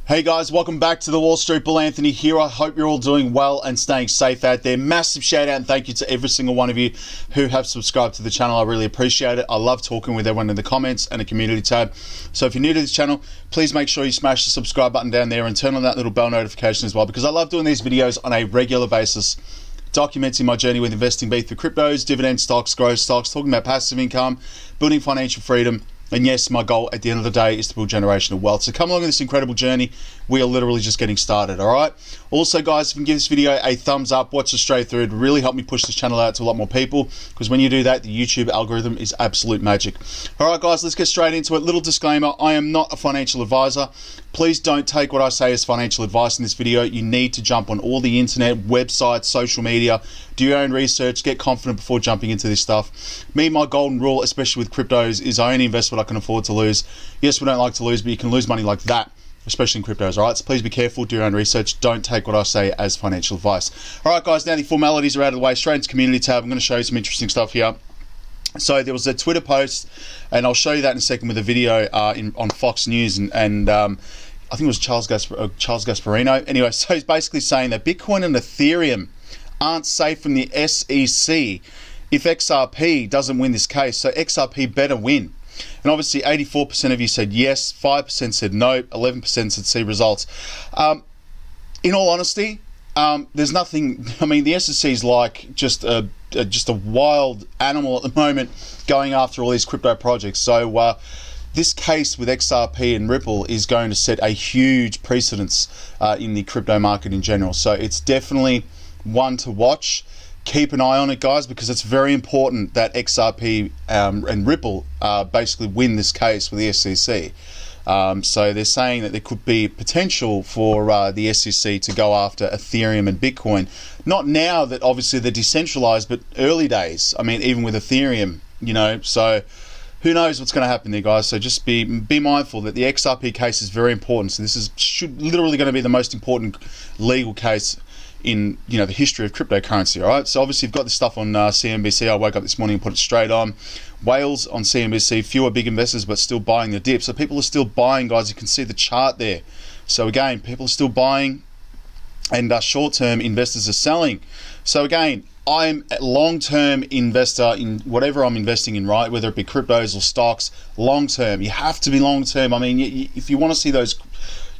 Hey guys, welcome back to the Wall Street Bull. Anthony here. I hope you're all doing well and staying safe out there. Massive shout out and thank you to every single one of you who have subscribed to the channel. I really appreciate it. I love talking with everyone in the comments and the community tab. So if you're new to this channel, please make sure you smash the subscribe button down there and turn on that little bell notification as well, because I love doing these videos on a regular basis, documenting my journey with investing, be it through cryptos, dividend stocks, growth stocks, talking about passive income, building financial freedom. And yes, my goal at the end of the day is to build generational wealth. So come along with this incredible journey. We are literally just getting started, all right? Also, guys, if you can give this video a thumbs up, watch it straight through. It really help me push this channel out to a lot more people, because when you do that, the YouTube algorithm is absolute magic. All right, guys, let's get straight into it. Little disclaimer, I am not a financial advisor. Please don't take what I say as financial advice in this video. You need to jump on all the internet, websites, social media, do your own research, get confident before jumping into this stuff. Me, my golden rule, especially with cryptos, is I only invest what I can afford to lose. Yes, we don't like to lose, but you can lose money like that, especially in cryptos, all right? So please be careful, do your own research. Don't take what I say as financial advice. All right, guys, now the formalities are out of the way. Straight into community tab. I'm going to show you some interesting stuff here. So there was a Twitter post, and I'll show you that in a second with a video on Fox News, and I think it was Charles Gasparino. Anyway, so he's basically saying that Bitcoin and Ethereum aren't safe from the SEC if XRP doesn't win this case. So XRP better win. And obviously 84% of you said yes, 5% said no, 11% said see results. In all honesty, there's nothing. I mean, the SEC is like just a wild animal at the moment, going after all these crypto projects. So this case with XRP and Ripple is going to set a huge precedence in the crypto market in general. So it's definitely one to watch. Keep an eye on it, guys, because it's very important that XRP and Ripple basically win this case with the SEC. So they're saying that there could be potential for the SEC to go after Ethereum and Bitcoin. Not now that obviously they're decentralized, but early days. I mean, even with Ethereum, you know, so who knows what's going to happen there, guys. So just be mindful that the XRP case is very important. So this is literally going to be the most important legal case in, you know, the history of cryptocurrency. All right, so obviously you've got this stuff on CNBC. I woke up this morning and put it straight on. Whales on CNBC, fewer big investors but still buying the dip. So people are still buying, guys. You can see the chart there. So again, people are still buying, and short-term investors are selling. So again, I'm a long-term investor in whatever I'm investing in, right? Whether it be cryptos or stocks, long-term. You have to be long-term. I mean, if you want to see those,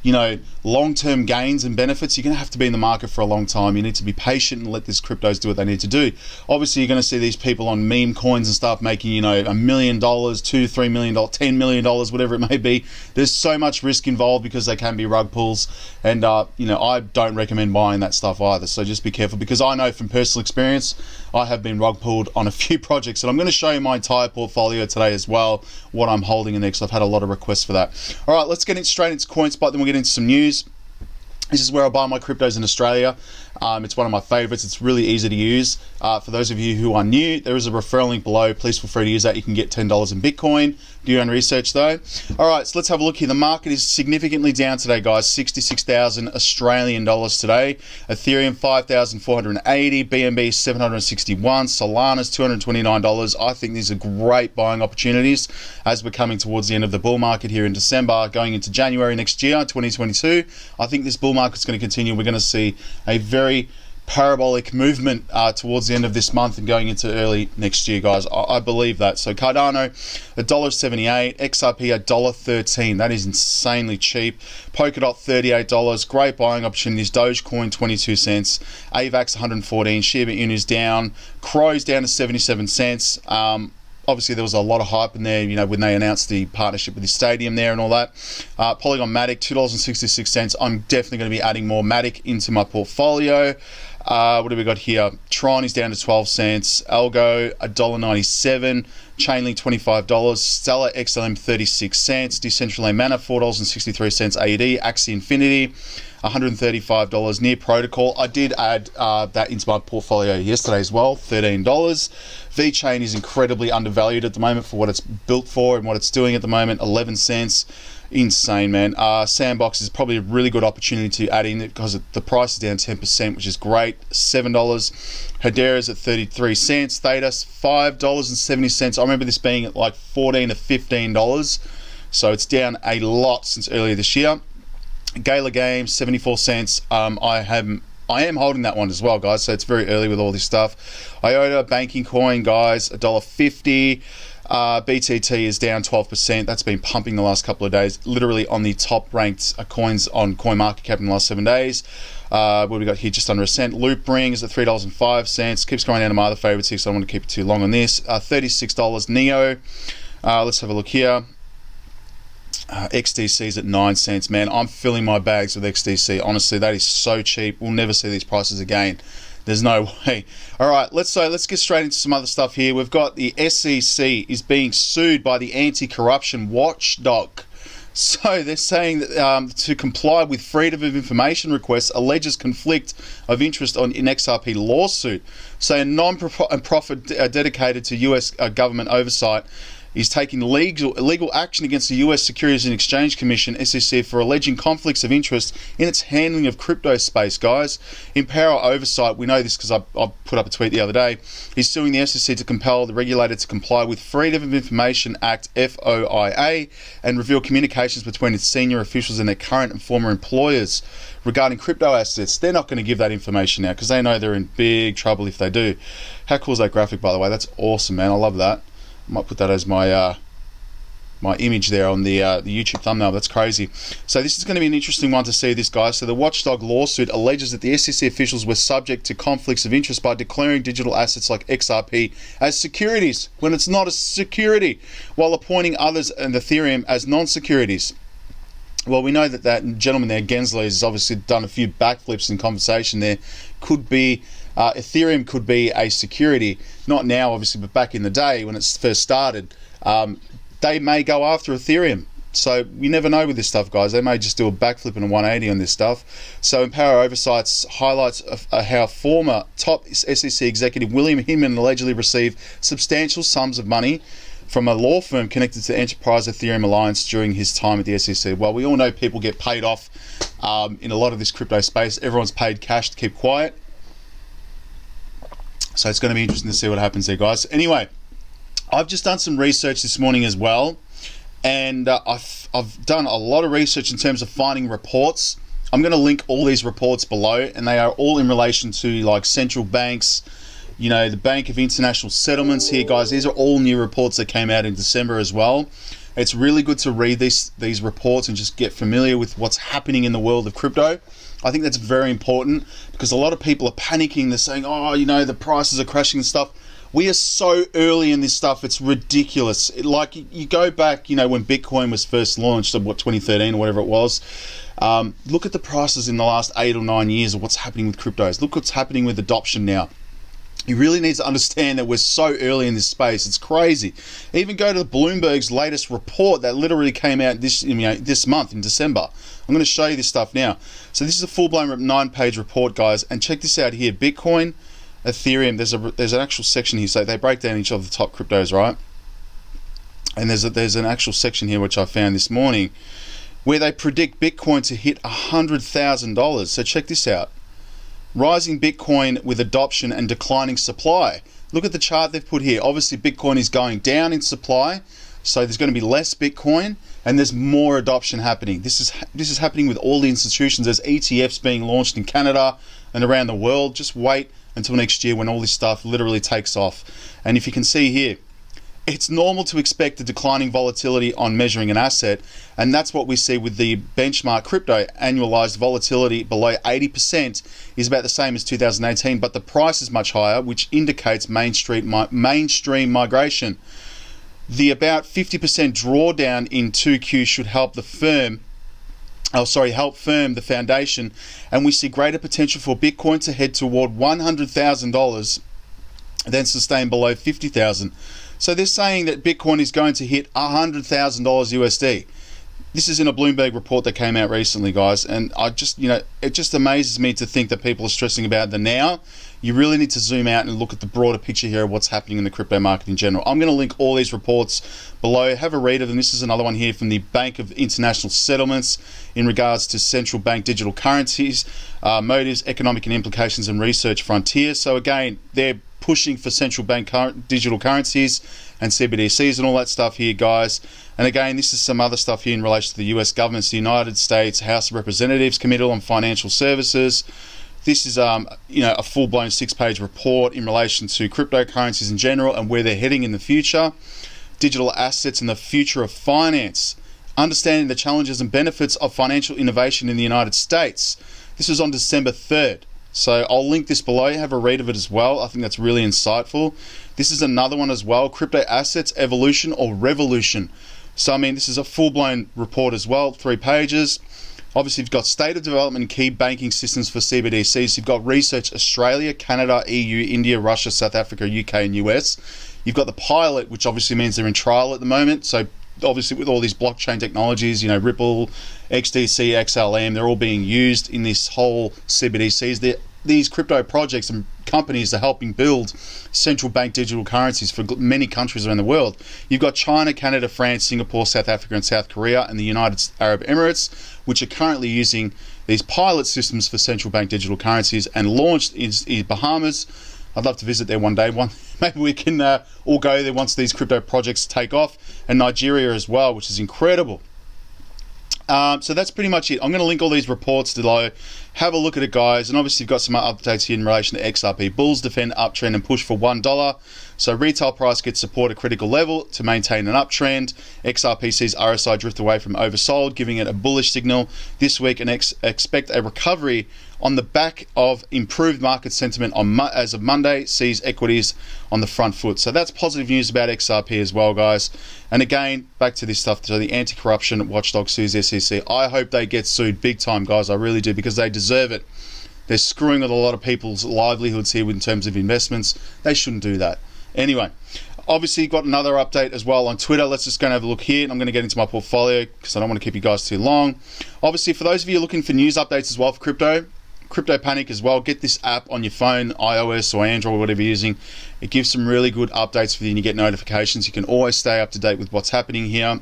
you know, long-term gains and benefits, you're going to have to be in the market for a long time. You need to be patient and let these cryptos do what they need to do. Obviously, you're going to see these people on meme coins and stuff making, you know, $1 million, $2, $3 million, $10 million, whatever it may be. There's so much risk involved because they can be rug pulls, and you know, I don't recommend buying that stuff either. So just be careful, because I know from personal experience, I have been rug pulled on a few projects, and I'm going to show you my entire portfolio today as well, what I'm holding in there, because I've had a lot of requests for that. All right, let's get straight into Coinspot, then we'll get into some news. This is where I buy my cryptos in Australia. It's one of my favorites. It's really easy to use. For those of you who are new, there is a referral link below. Please feel free to use that. You can get $10 in Bitcoin. Do your own research though. All right, so let's have a look here. The market is significantly down today, guys. 66,000 Australian dollars today. Ethereum 5,480, BNB 761, Solana's $229. I think these are great buying opportunities as we're coming towards the end of the bull market here in December, going into January next year, 2022. I think this bull market's going to continue. We're going to see a very parabolic movement towards the end of this month and going into early next year, guys. I believe that. So Cardano $1.78, XRP $1.13. That is insanely cheap. Polkadot $38. Great buying opportunities. Dogecoin 22 cents. AVAX 114. Shiba Inu's down. Crow's down to 77 cents. Obviously, there was a lot of hype in there, you know, when they announced the partnership with the stadium there and all that. Polygon Matic, $2.66. I'm definitely going to be adding more Matic into my portfolio. What do we got here? Tron is down to 12 cents. Algo, $1.97. Chainlink, $25. Stellar XLM, 36 cents. Decentraland Mana, $4.63 AED. Axie Infinity, $135. Near Protocol, I did add that into my portfolio yesterday as well, $13. VeChain is incredibly undervalued at the moment for what it's built for and what it's doing at the moment, 11 cents. Insane, man. Sandbox is probably a really good opportunity to add in it because the price is down 10%, which is great. $7. Hedera's at 33 cents. Theta $5.70. I remember this being at like $14 to $15, so it's down a lot since earlier this year. Gala Games, 74 cents. I am holding that one as well, guys, so it's very early with all this stuff. IOTA, banking coin, guys, $1.50. BTT is down 12%. That's been pumping the last couple of days, literally on the top ranked coins on CoinMarketCap in the last 7 days. What we got here, just under a cent. Loop Ring is at $3.05. Keeps going down to my other favorites here, so I don't want to keep it too long on this. $36 Neo. Let's have a look here. XDC is at 9 cents. Man, I'm filling my bags with XDC. Honestly, that is so cheap. We'll never see these prices again. There's no way. All right, let's get straight into some other stuff here. We've got the SEC is being sued by the anti-corruption watchdog. So they're saying that to comply with freedom of information requests alleges conflict of interest in XRP lawsuit. So a non-profit dedicated to US government oversight is taking legal action against the US Securities and Exchange Commission, SEC, for alleging conflicts of interest in its handling of crypto space, guys. Empower Oversight, we know this because I put up a tweet the other day, is suing the SEC to compel the regulator to comply with Freedom of Information Act, FOIA, and reveal communications between its senior officials and their current and former employers regarding crypto assets. They're not going to give that information out because they know they're in big trouble if they do. How cool is that graphic, by the way? That's awesome, man. I love that. Might put that as my my image there on the YouTube thumbnail. That's crazy. So this is going to be an interesting one to see this, guys. So the watchdog lawsuit alleges that the SEC officials were subject to conflicts of interest by declaring digital assets like XRP as securities when it's not a security, while appointing others and Ethereum as non-securities. Well, we know that gentleman there, Gensler, has obviously done a few backflips in conversation there. Could be Ethereum could be a security, not now obviously, but back in the day when it first started. They may go after Ethereum. So you never know with this stuff, guys. They may just do a backflip and a 180 on this stuff. So Empower Oversight highlights how former top SEC executive William Hinman allegedly received substantial sums of money from a law firm connected to the Enterprise Ethereum Alliance during his time at the SEC. Well, we all know people get paid off in a lot of this crypto space. Everyone's paid cash to keep quiet. So it's going to be interesting to see what happens there, guys. Anyway, I've just done some research this morning as well, and I've done a lot of research in terms of finding reports. I'm going to link all these reports below, and they are all in relation to like central banks, you know, the Bank of International Settlements here, guys. These are all new reports that came out in December as well. It's really good to read these reports and just get familiar with what's happening in the world of crypto. I think that's very important because a lot of people are panicking. They're saying, oh, you know, the prices are crashing and stuff. We are so early in this stuff, it's ridiculous. Like, you go back, you know, when Bitcoin was first launched, what, 2013 or whatever it was. Look at the prices in the last 8 or 9 years of what's happening with cryptos. Look what's happening with adoption now. You really need to understand that we're so early in this space. It's crazy. Even go to Bloomberg's latest report that literally came out this month in December. I'm going to show you this stuff now. So this is a full-blown 9-page report, guys. And check this out here. Bitcoin, Ethereum, there's an actual section here. So they break down each of the top cryptos, right? And there's an actual section here which I found this morning where they predict Bitcoin to hit $100,000. So check this out. Rising Bitcoin with adoption and declining supply. Look at the chart they've put here. Obviously, Bitcoin is going down in supply, so there's going to be less Bitcoin, and there's more adoption happening. This is happening with all the institutions. There's ETFs being launched in Canada and around the world. Just wait until next year when all this stuff literally takes off. And if you can see here, it's normal to expect a declining volatility on measuring an asset, and that's what we see with the benchmark crypto. Annualized volatility below 80% is about the same as 2018, but the price is much higher, which indicates mainstream migration. The about 50% drawdown in 2Q should help firm the foundation, and we see greater potential for Bitcoin to head toward $100,000, then sustain below $50,000. So they're saying that Bitcoin is going to hit $100,000 USD. This is in a Bloomberg report that came out recently, guys. And it just amazes me to think that people are stressing about the now. You really need to zoom out and look at the broader picture here of what's happening in the crypto market in general. I'm going to link all these reports below. Have a read of them. This is another one here from the Bank of International Settlements in regards to central bank digital currencies, motives, economic and implications, and research frontier. So again, they're pushing for central bank digital currencies and CBDCs and all that stuff here, guys. And again, this is some other stuff here in relation to the US government, the United States House of Representatives Committee on Financial Services. This is a full-blown 6-page report in relation to cryptocurrencies in general and where they're heading in the future, digital assets and the future of finance, understanding the challenges and benefits of financial innovation in the United States. This was on December 3rd. So I'll link this below, have a read of it as well. I think that's really insightful. This is another one as well, crypto assets, evolution or revolution. So I mean, this is a full-blown report as well, 3 pages. Obviously, you've got state of development and key banking systems for CBDCs. You've got research Australia, Canada, EU, India, Russia, South Africa, UK and US. You've got the pilot, which obviously means they're in trial at the moment. So obviously with all these blockchain technologies, Ripple, XDC, XLM, they're all being used in this whole CBDCs. These crypto projects and companies are helping build central bank digital currencies for many countries around the world. You've got China, Canada, France, Singapore, South Africa and South Korea and the United Arab Emirates, which are currently using these pilot systems for central bank digital currencies and launched in Bahamas. I'd love to visit there one day. Maybe we can all go there once these crypto projects take off. And Nigeria as well, which is incredible. So that's pretty much it. I'm going to link all these reports below. Have a look at it, guys. And obviously, you've got some updates here in relation to XRP. Bulls defend uptrend and push for $1. So retail price gets support at critical level to maintain an uptrend. XRP sees RSI drift away from oversold, giving it a bullish signal this week, and expect a recovery on the back of improved market sentiment as of Monday, sees equities on the front foot. So that's positive news about XRP as well, guys. And again, back to this stuff. So the anti-corruption watchdog sues SEC. I hope they get sued big time, guys. I really do, because they deserve it. They're screwing with a lot of people's livelihoods here in terms of investments. They shouldn't do that. Anyway, obviously got another update as well on Twitter. Let's just go and have a look here. And I'm going to get into my portfolio because I don't want to keep you guys too long. Obviously, for those of you looking for news updates as well for Crypto Panic as well, get this app on your phone, iOS or Android, or whatever you're using. It gives some really good updates for you and you get notifications. You can always stay up to date with what's happening here.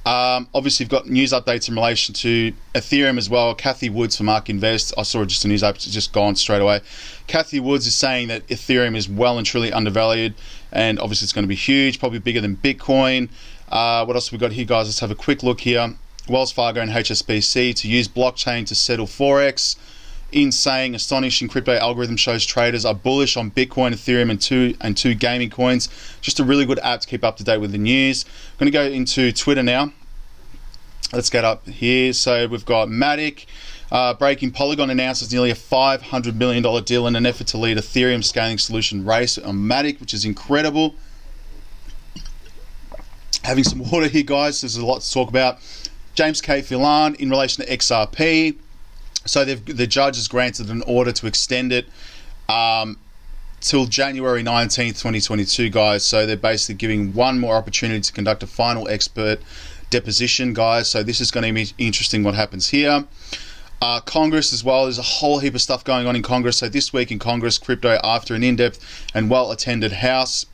Obviously, you've got news updates in relation to Ethereum as well. Kathy Woods from ARK Invest. I saw just a news update, it's just gone straight away. Kathy Woods is saying that Ethereum is well and truly undervalued, and obviously it's going to be huge, probably bigger than Bitcoin. What else have we got here, guys? Let's have a quick look here. Wells Fargo and HSBC to use blockchain to settle Forex. In saying astonishing crypto algorithm shows traders are bullish on Bitcoin, Ethereum, and two gaming coins. Just a really good app to keep up to date with the news. I'm going to go into Twitter now. Let's get up here. So we've got Matic. Breaking Polygon announces nearly a $500 million deal in an effort to lead Ethereum scaling solution race on Matic, which is incredible. Having some water here, guys. There's a lot to talk about. James K. Phelan in relation to XRP. So the judge has granted an order to extend it till January 19th, 2022, guys. So they're basically giving one more opportunity to conduct a final expert deposition, guys. So this is going to be interesting what happens here. Congress as well. There's a whole heap of stuff going on in Congress. So this week in Congress, crypto after an in-depth and well-attended House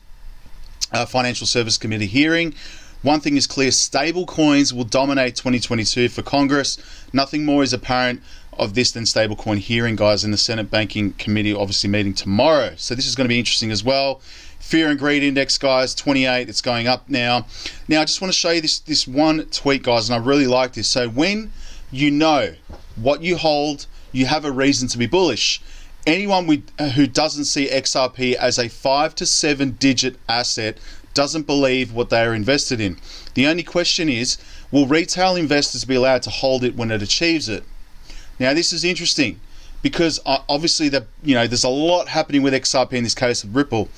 Financial Service Committee hearing. One thing is clear, stable coins will dominate 2022 for Congress. Nothing more is apparent of this than stablecoin hearing, guys, in the Senate Banking Committee, obviously meeting tomorrow. So this is going to be interesting as well. Fear and Greed Index, guys, 28. It's going up now. Now, I just want to show you this one tweet, guys, and I really like this. So when you know what you hold, you have a reason to be bullish. Anyone who doesn't see XRP as a 5 to 7 digit asset doesn't believe what they are invested in. The only question is, will retail investors be allowed to hold it when it achieves it? Now, this is interesting because obviously there's a lot happening with XRP in this case of Ripple,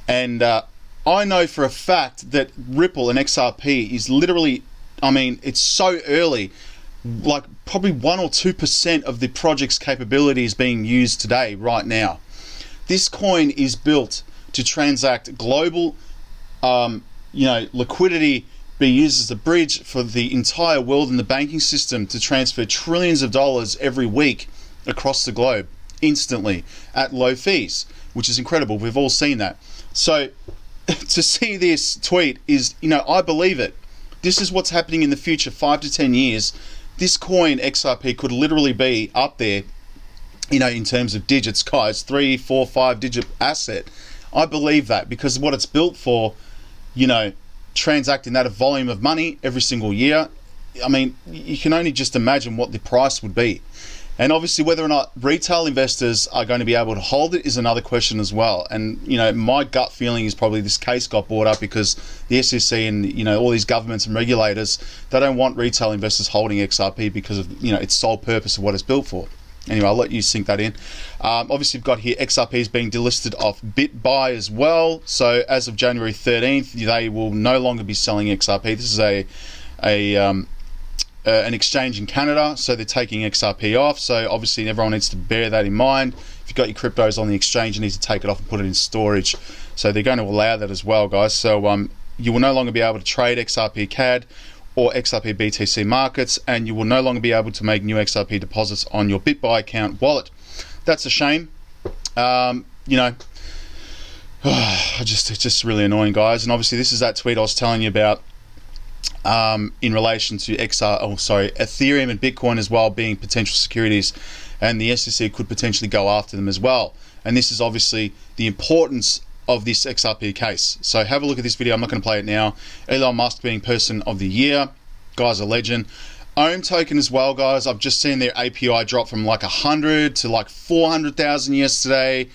and I know for a fact that Ripple and XRP is literally, it's so early, like probably 1 or 2% of the project's capability is being used today, right now. This coin is built to transact global liquidity, be used as a bridge for the entire world in the banking system to transfer trillions of dollars every week across the globe instantly at low fees, which is incredible. We've all seen that. So to see this tweet is, I believe it. This is what's happening in the future, 5 to 10 years. This coin XRP could literally be up there you know, in terms of digits, guys, 3, 4, 5 digit asset. I believe that because what it's built for, you know, transacting that volume of money every single year. I mean, you can only just imagine what the price would be. And obviously whether or not retail investors are going to be able to hold it is another question as well. And, you know, my gut feeling is probably this case got brought up because the SEC and, you know, all these governments and regulators, they don't want retail investors holding XRP because of, you know, its sole purpose of what it's built for. Anyway, I'll let you sink that in. Obviously, we've got here XRP is being delisted off BitBuy as well. So as of January 13th, they will no longer be selling XRP. This is an exchange in Canada, so they're taking XRP off. So obviously, everyone needs to bear that in mind. If you've got your cryptos on the exchange, you need to take it off and put it in storage. So they're going to allow that as well, guys. So you will no longer be able to trade XRP CAD or XRP BTC markets, and you will no longer be able to make new XRP deposits on your BitBuy account wallet. That's a shame. You know, it's just really annoying, guys. And obviously, this is that tweet I was telling you about in relation to Ethereum and Bitcoin as well being potential securities, and the SEC could potentially go after them as well. And this is obviously the importance of this XRP case. So have a look at this video. I'm not going to play it now. Elon Musk being person of the year. Guy's a legend. Ohm token as well, guys. I've just seen their API drop from like 100 to like 400,000 yesterday.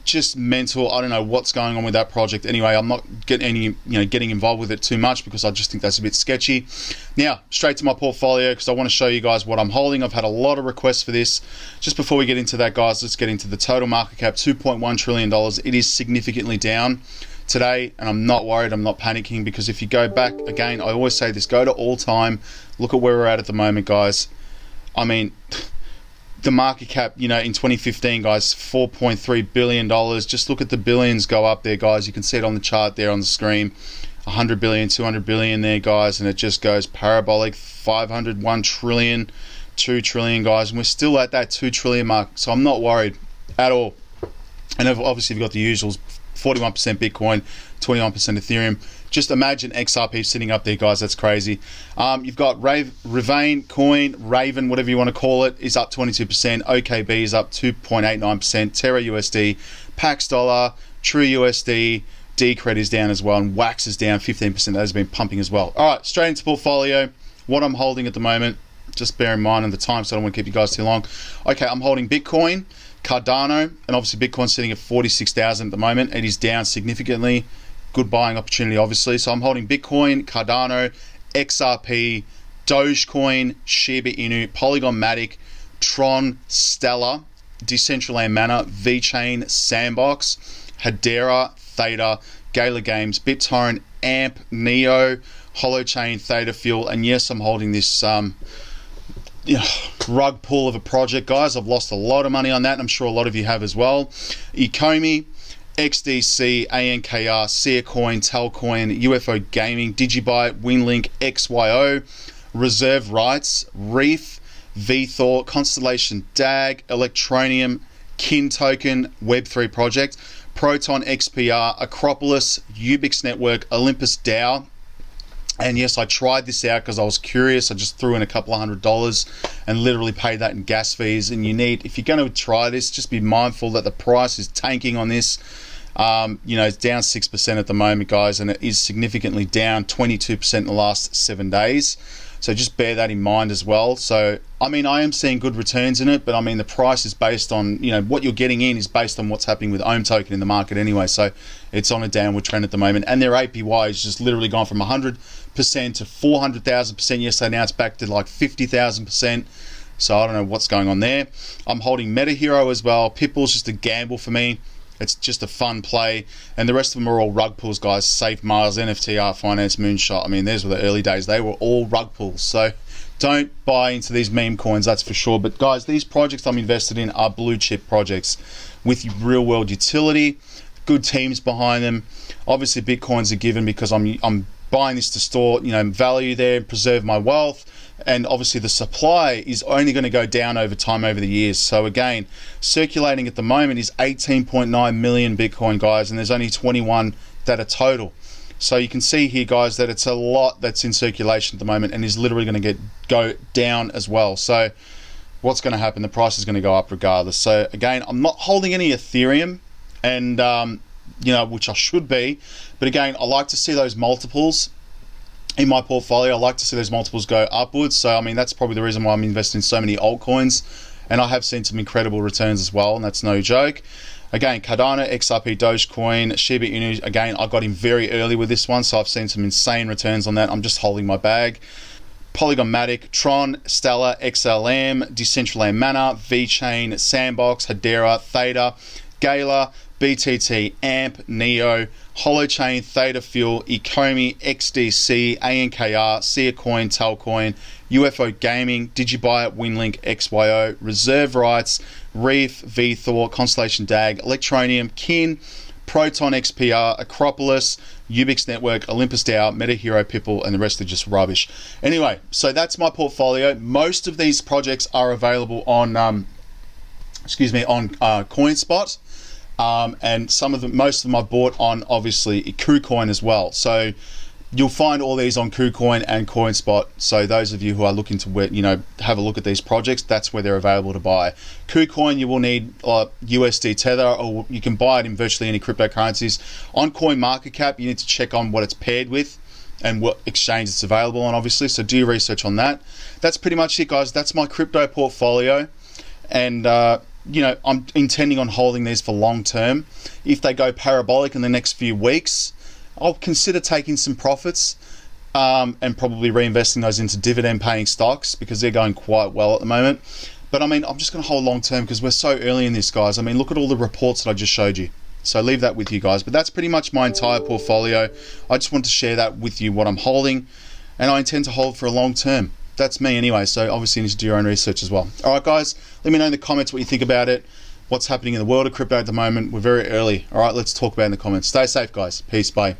Just mental. I don't know what's going on with that project. Anyway, I'm not getting involved with it too much because I just think that's a bit sketchy. Now, straight to my portfolio because I want to show you guys what I'm holding. I've had a lot of requests for this. Just before we get into that, guys, let's get into the total market cap, $2.1 trillion. It is significantly down today, and I'm not worried. I'm not panicking because if you go back, again, I always say this, go to all time. Look at where we're at the moment, guys. I mean, the market cap, you know, in 2015, guys, $4.3 billion. Just look at the billions go up there, guys. You can see it on the chart there on the screen. 100 billion, 200 billion there, guys, and it just goes parabolic. 500, 1 trillion, 2 trillion, guys, and we're still at that 2 trillion mark. So I'm not worried at all. And obviously, you've got the usuals: 41% Bitcoin, 21% Ethereum. Just imagine XRP sitting up there, guys. That's crazy. You've got Raven coin, Raven, whatever you want to call it, is up 22%. OKB is up 2.89%. Terra USD, Pax Dollar, True USD, Decred is down as well, and Wax is down 15%. That has been pumping as well. All right, straight into portfolio. What I'm holding at the moment, just bear in mind on the time, so I don't want to keep you guys too long. Okay, I'm holding Bitcoin, Cardano, and obviously Bitcoin's sitting at 46,000 at the moment. It is down significantly. Good buying opportunity, obviously. So I'm holding Bitcoin, Cardano, XRP, Dogecoin, Shiba Inu, Polygon Matic, Tron, Stellar, Decentraland Mana, VeChain, Sandbox, Hedera, Theta, Gala Games, BitTorrent, AMP, Neo, Holochain, Theta Fuel, and yes, I'm holding this rug pull of a project, guys. I've lost a lot of money on that, and I'm sure a lot of you have as well. Ecomi, XDC, ANKR, Seacoin, Telcoin, UFO Gaming, Digibyte, Winlink, XYO, Reserve Rights, Reef, VThor, Constellation DAG, Electronium, Kin Token, Web3 Project, Proton XPR, Acropolis, Ubix Network, Olympus DAO. And yes, I tried this out because I was curious. I just threw in a couple of $100 and literally paid that in gas fees. And if you're going to try this, just be mindful that the price is tanking on this. It's down 6% at the moment, guys, and it is significantly down 22% in the last 7 days. So just bear that in mind as well. So, I mean, I am seeing good returns in it, but I mean, the price is based on, what you're getting in is based on what's happening with Ohm token in the market anyway. So it's on a downward trend at the moment. And their APY has just literally gone from 100% to 400,000% yesterday. Now it's back to like 50,000%. So I don't know what's going on there. I'm holding MetaHero as well. Pipple's just a gamble for me. It's just a fun play. And the rest of them are all rug pulls, guys. Safe Mars, NFTR, Finance, Moonshot. I mean, those were the early days. They were all rug pulls. So don't buy into these meme coins, that's for sure. But guys, these projects I'm invested in are blue chip projects with real world utility, good teams behind them. Obviously, Bitcoin's a given because I'm buying this to store, value there, preserve my wealth. And obviously the supply is only going to go down over time, over the years. So again, circulating at the moment is 18.9 million Bitcoin, guys, and there's only 21 that are total. So you can see here, guys, that it's a lot that's in circulation at the moment and is literally going to go down as well. So what's going to happen? The price is going to go up regardless. So again, I'm not holding any Ethereum, and you know, which I should be, but again, I like to see those multiples in my portfolio. I like to see those multiples go upwards. So I mean, that's probably the reason why I'm investing in so many altcoins, and I have seen some incredible returns as well, and that's no joke. Again, Cardano, XRP, Dogecoin, Shiba Inu, again, I got in very early with this one, so I've seen some insane returns on that. I'm just holding my bag. Polygon Matic, Tron, Stellar, XLM, Decentraland Mana, VeChain, Sandbox, Hedera, Theta, Gala, BTT, AMP, Neo, Holochain, Theta Fuel, Ecomi, XDC, ANKR, Seacoin, Telcoin, UFO Gaming, Digibuy, Winlink, XYO, Reserve Rights, Reef, VThor, Constellation DAG, Electronium, Kin, Proton XPR, Acropolis, Ubix Network, Olympus DAO, MetaHero, Pipple, and the rest are just rubbish. Anyway, so that's my portfolio. Most of these projects are available on, Coinspot, and most of them I bought on obviously KuCoin as well. So you'll find all these on KuCoin and Coinspot. So those of you who are looking to, have a look at these projects, that's where they're available to buy. KuCoin, you will need USD Tether, or you can buy it in virtually any cryptocurrencies. On CoinMarketCap, you need to check on what it's paired with and what exchange it's available on, obviously. So do your research on that. That's pretty much it, guys. That's my crypto portfolio, and I'm intending on holding these for long term. If they go parabolic in the next few weeks, I'll consider taking some profits and probably reinvesting those into dividend paying stocks, because they're going quite well at the moment. But I mean, I'm just going to hold long term because we're so early in this, guys. I mean, look at all the reports that I just showed you. So leave that with you guys. But that's pretty much my entire portfolio. I just want to share that with you, what I'm holding, and I intend to hold for a long term. That's me anyway. So obviously you need to do your own research as well. All right, guys, let me know in the comments what you think about it. What's happening in the world of crypto at the moment. We're very early. All right, let's talk about it in the comments. Stay safe, guys. Peace. Bye.